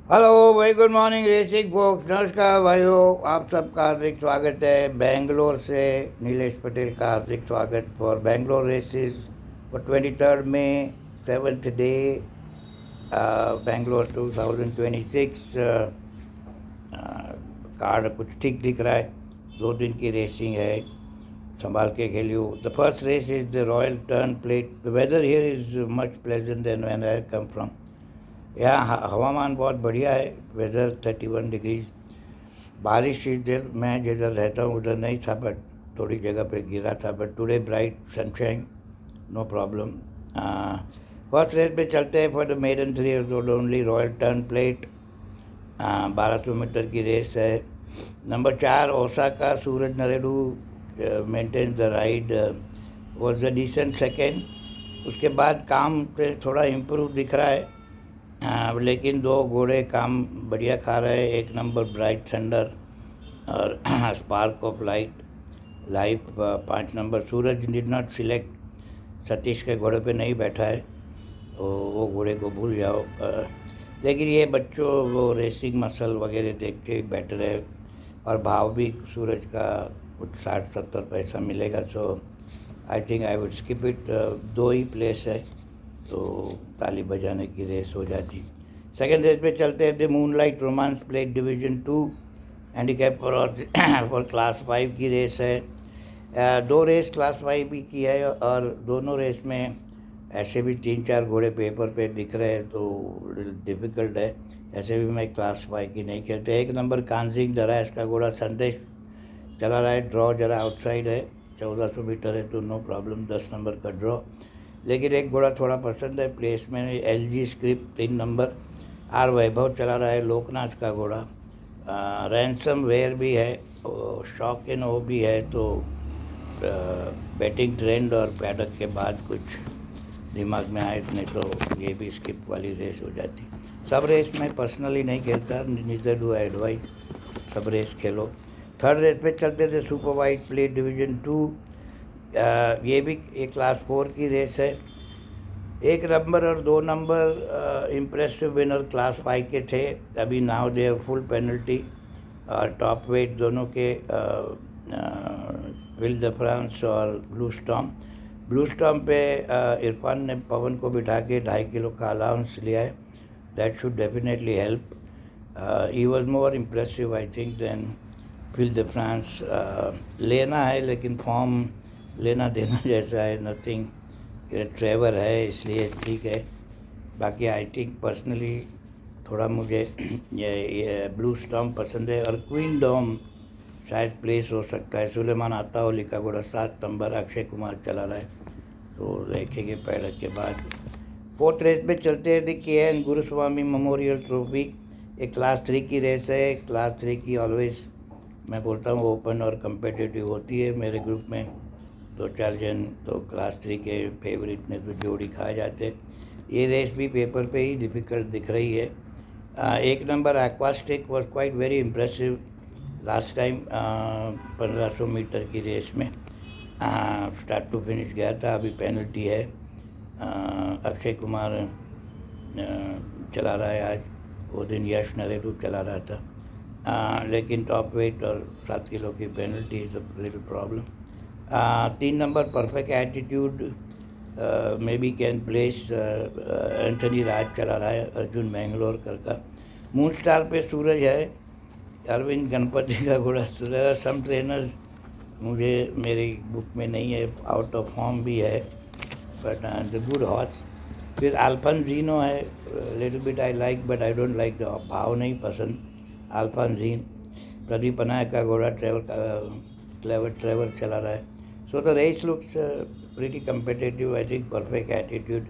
Hello भाई, good morning racing focus. नमस्कार भाइयों, आप सबका हार्दिक स्वागत है। बेंगलोर से नीलेश पटेल का हार्दिक स्वागत for Bangalore races for 23 May, 7th day, Bangalore 2026। Card कुछ ठीक दिख रहा है। 2 दिन की रेसिंग है, संभाल के खेलियो। The first race is the royal turn plate. The weather here is much pleasant then when I come from. यहाँ हवामान बहुत बढ़िया है। Weather 31 degrees. बारिश इधर मैं जिधर रहता हूँ उधर नहीं था, बट थोड़ी जगह पे गिरा था। But today bright sunshine, no problem. First race पे चलते हैं for the maiden 3 years old only, royal turn plate. 1200 metre की रेस है। Number 4 Osaka Suraj Naredu maintain the ride, was the decent second. उसके बाद काम पे थोड़ा इम्प्रूव दिख रहा है। लेकिन 2 घोड़े काम बढ़िया खा रहे हैं। 1 नंबर ब्राइट थंडर और spark of light life. 5 number Suraj did not select, Satish के घोड़े पे नहीं बैठा है, तो वो घोड़े को भूल जाओ। लेकिन ये बच्चों वो रेसिंग मसल वगैरह देख के बेटर है, और भाव भी सूरज का कुछ 60-70 पैसा मिलेगा। So I think I would skip it. 2 ही प्लेस है तो ताली बजाने की रेस हो जाती। सेकेंड रेस पे चलते हैं। The moonlight romance plate division 2 handicap for class 5 की रेस है। 2 रेस क्लास 5 भी की है, और दोनों रेस में ऐसे भी 3-4 घोड़े पेपर पे दिख रहे हैं, तो डिफ़िकल्ट है। ऐसे भी मैं क्लास 5 की नहीं खेलते। 1 नंबर कानजिंग दरा, इसका घोड़ा संदेश चला रहा है। ड्रॉ जरा आउटसाइड है, 1400 मीटर है तो नो प्रॉब्लम, 10 नंबर का ड्रॉ। लेकिन एक घोड़ा थोड़ा पसंद है प्लेस में, LG स्क्रिप्ट 3 नंबर। आर वैभव चला रहा है, लोकनाथ का घोड़ा। रैंसम वेयर भी है, शॉक एंड वो भी है। तो बैटिंग ट्रेंड और पैडक के बाद कुछ दिमाग में आए, नहीं तो ये भी स्किप वाली रेस हो जाती। सब रेस मैं पर्सनली नहीं खेलता, नीदर डू एडवाइस। सब रेस खेलो। थर्ड रेस पे चलते थे सुपर वाइट प्लेट डिवीजन 2। ये भी एक क्लास 4 की रेस है। 1 नंबर और 2 नंबर इम्प्रेसिव विनर क्लास 5 के थे। अभी नाउ दे फुल पेनल्टी, और टॉप वेट दोनों के विल द फ्रांस और ब्लू स्टॉम पे इरफान ने पवन को बिठा के 2.5 किलो का अलाउंस लिया है। That should definitely help. He was more impressive I think then will the France. लेना है लेकिन फॉर्म लेना देना जैसा है, नथिंग। ट्रेवर है इसलिए ठीक है। बाकी आई थिंक पर्सनली थोड़ा मुझे ये ब्लू स्टॉम पसंद है, और क्वीन डॉम शायद प्लेस हो सकता है। सुलेमान आता हो लिखा घोड़ा 7 नंबर, अक्षय कुमार चला रहा है, तो देखेंगे पैडक के बाद। फोर्थ रेस पे चलते हैं। दी KN गुरुस्वामी मेमोरियल ट्रॉफी, एक क्लास 3 की रेस है। क्लास 3 की ऑलवेज मैं बोलता हूँ ओपन और कम्पिटिटिव होती है। मेरे ग्रुप में 2-4 जन तो क्लास 3 के फेवरेट ने तो जोड़ी खा जाते। ये रेस भी पेपर पे ही डिफ़िकल्ट दिख रही है। 1 number aquastic was quite very impressive last time. 1500 metre की रेस में स्टार्ट टू फिनिश गया था। अभी पेनल्टी है। अक्षय कुमार चला रहा है आज, वो दिन यश नरेडू चला रहा था। लेकिन टॉप वेट और 7 किलो की penalty is a little problem. 3 number perfect attitude maybe can place. Anthony Raj चला रहा है, अर्जुन मैंगलोर का। मून स्टार पे सूरज है, अरविंद गणपति का घोड़ा सूरज। सम ट्रेनर्स मुझे मेरी बुक में नहीं है, आउट ऑफ फॉर्म भी है, बट द गुड हॉर्स। फिर अल्फांजीनो है, little bit I like, but I don't like the भाव नहीं पसंद। अल्फांजीन प्रदीप अनायक का घोड़ा ट्रेवर चला रहा है। So the race looks pretty competitive I think. Perfect attitude,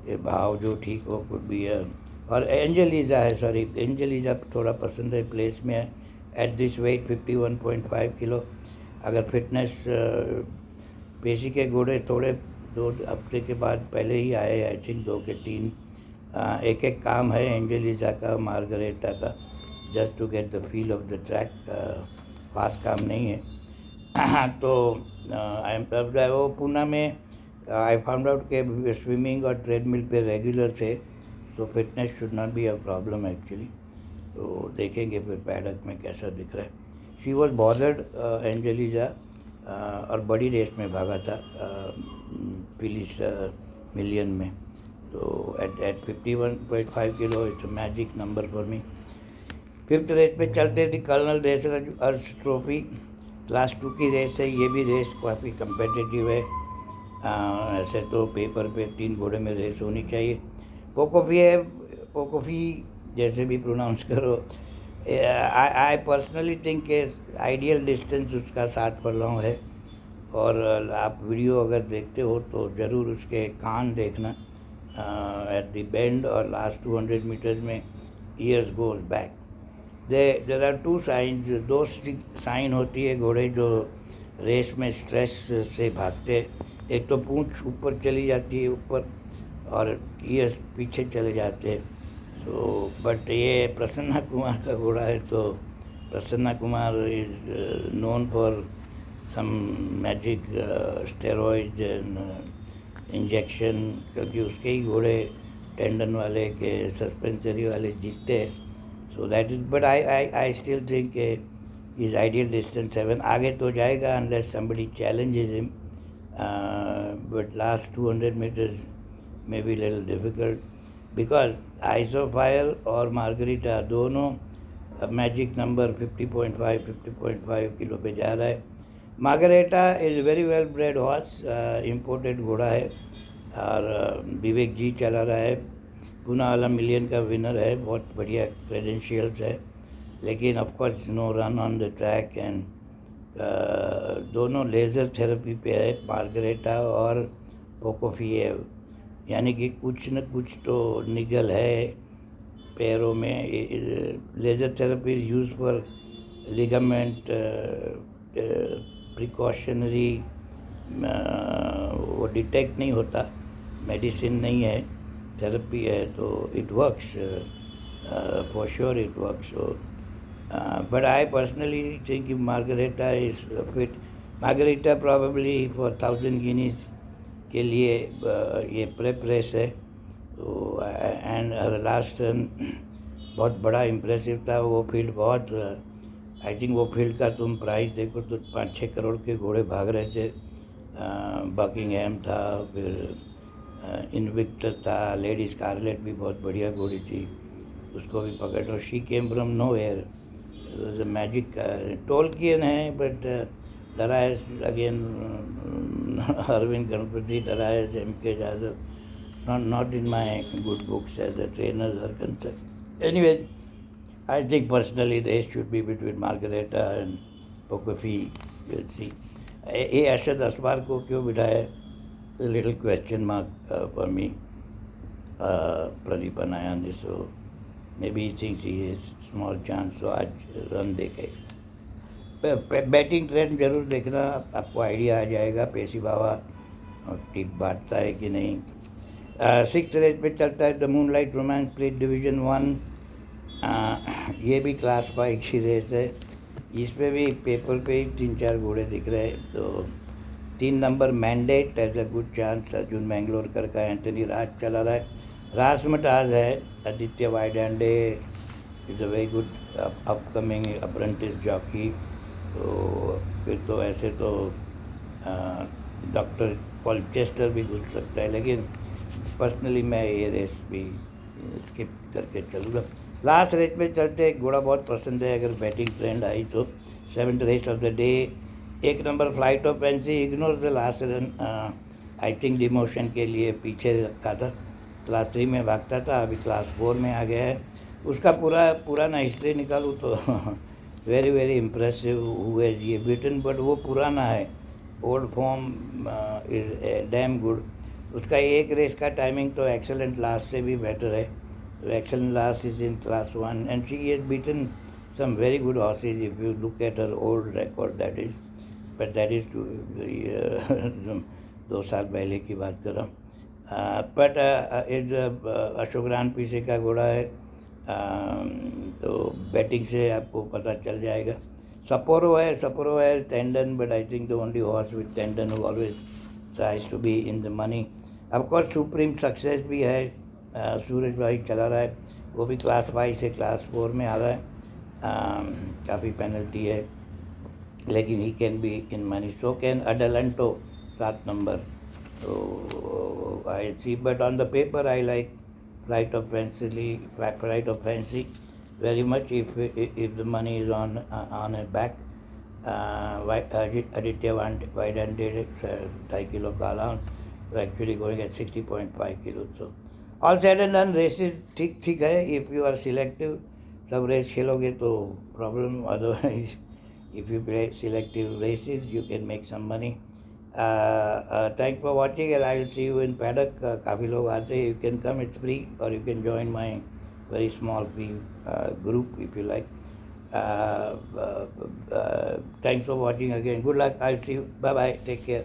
ये भाव जो ठीक हो कुछ भी है। और एंजेलिजा है, सॉरी एंजेलिजा थोड़ा पसंद है, प्लेस में है। At this weight 51.5 kilo. अगर फिटनेस पेशी के घोड़े थोड़े 2 हफ्ते के बाद पहले ही आए, आई थिंक 2 के 3। एक एक काम है एंजेलिजा का, मार्गरेटा का, just to get the feel of the track. Fast काम नहीं है। तो वो पूना में आई फाउंड आउट के स्विमिंग और ट्रेडमिल पे रेगुलर थे, तो fitness should not be a problem actually. तो देखेंगे फिर पैडक में कैसा दिख रहा है। शी वॉज बॉदर्ड एंजेलिजा, और बड़ी रेस में भागा था फिलिस मिलियन में। तो at 51.5 kilo it's a magic number for me. Fifth race पे चलते थी कर्नल देशराज अर्श ट्रॉफी, क्लास 2 की रेस है। ये भी रेस काफ़ी कंपेटिटिव है। ऐसे तो पेपर पे 3 घोड़े में रेस होनी चाहिए। पोकोफी है, पोकोफी जैसे भी प्रोनाउंस करो। आई पर्सनली थिंक के आइडियल डिस्टेंस उसका 7 फर्लॉन्ग है। और आप वीडियो अगर देखते हो तो ज़रूर उसके कान देखना एट द बेंड, और लास्ट 200 मीटर्स में ears goes back. There are 2 science, 2 sign होती है घोड़े जो रेस में स्ट्रेस से भागते। एक तो पूंछ ऊपर चली जाती है ऊपर, और ईयर्स पीछे चले जाते हैं। सो बट ये प्रसन्ना कुमार का घोड़ा है, तो Prasanna Kumar is known for some magic steroid and injection, क्योंकि उसके ही घोड़े टेंडन वाले के सस्पेंसरी वाले जीतते हैं। So that is, but I still think is ideal distance 7। आगे तो जाएगा unless somebody challenges him, but last 200 metres में be little difficult, because ice of fire और मार्गरीटा दोनों मैजिक नंबर 50.5 किलो पे जा रहा है। Margarita is very well bred horse, imported घोड़ा है, और विवेक जी चला रहा है। पूना वाला मिलियन का विनर है, बहुत बढ़िया क्रेडेंशियल्स है, लेकिन of course no run on the track. And दोनों लेज़र थेरेपी पे है, मार्गरेटा और पोकोफिएव, यानी कि कुछ न कुछ तो निगल है पैरों में। Laser therapy is use for ligament precautionary, वो डिटेक्ट नहीं होता, मेडिसिन नहीं है, थेरेपी है, तो it works for sure, it works. But I personally think Margareta is fit. Margareta probably for 1000 guineas के लिए ये प्रेप रेस है। तो एंड लास्ट रन बहुत बड़ा इम्प्रेसिव था। वो फील्ड बहुत, आई थिंक वो फील्ड का तुम प्राइस देखो तो 5-6 करोड़ के घोड़े भाग रहे थे। बकिंगहैम था, फिर इनविक्टस था, लेडी स्कारलेट भी बहुत बढ़िया घोड़ी थी, उसको भी पकड़ो। She came from nowhere, magic Tolkien है, but Darius again Arvind Ganpati, Darius MK Yadav, not in my good books as a trainer are concern. Anyways, I think personally the race should be between Margareta and Pocofi. We'll see. ये अरशद असवार को क्यों बिठाया? Little question mark for me. Pradeep Anayan, so maybe thinks he is small chance, तो आज run देखे। Batting trend जरूर देखना, आपको आइडिया आ जाएगा पेशी बाबा टिक बांटता है कि नहीं। 6th रेस पे चलता है the moonlight romance plate division 1। ये भी क्लास 5 की रेस है। इस पे भी पेपर पे ही 3-4 घोड़े दिख रहे हैं। तो 3 number mandate as a good chance, Arjun Mangalorkar का एंथनी राज चला रहा है। रासमटाज है, Aditya Waidande is a very good upcoming apprentice jockey. तो फिर तो ऐसे तो डॉक्टर कॉलचेस्टर भी घुस सकता है, लेकिन पर्सनली मैं ये रेस भी स्किप करके चलूँगा। लास्ट रेस में चलते एक घोड़ा बहुत पसंद है, अगर बैटिंग ट्रेंड आई तो 7th race of the day. 1 number flight of Pansy ignore the last run, I think demotion के लिए पीछे रखा था। क्लास 3 में भागता था, अभी क्लास 4 में आ गया है। उसका पुराना हिस्ट्री निकालूँ तो वेरी वेरी इम्प्रेसिव हुए ये बीटन, बट वो पुराना है, old form is damn good. उसका एक रेस का टाइमिंग तो एक्सेलेंट लास्ट से भी बेटर है। Excellent last is in class 1, and she has beaten some very good horses if you look at her old record, that is, but that is 2 साल पहले की बात कर रहा हूँ। बट इज अशोकरान पीछे का घोड़ा है, तो बैटिंग से आपको पता चल जाएगा। सपोरो है tendon, but I think the only horse with tendon who always tries to be in the money. Of course Supreme Success भी है, सूरज भाई चला रहा है, वो भी क्लास 5 से क्लास 4 में आ रहा है. काफ़ी पेनल्टी है, लेकिन he can be in money. So can अडलंटो 7 नंबर. तो I see, but on the paper I like Flight of Fancy very much. If the money is on a back, Aditya White-handed 5 kilo का allowance, we're actually going at 60.5 kilos. So all said and done, races ठीक ठीक है. If you are selective, सब race खेलोगे तो problem. Otherwise, if you play selective races, you can make some money. Thanks for watching, and I will see you in paddock. काफ़ी लोग आते हैं. You can come, it's free, or you can join my very small group if you like. Thanks for watching again. Good luck. I'll see you. Bye bye. Take care.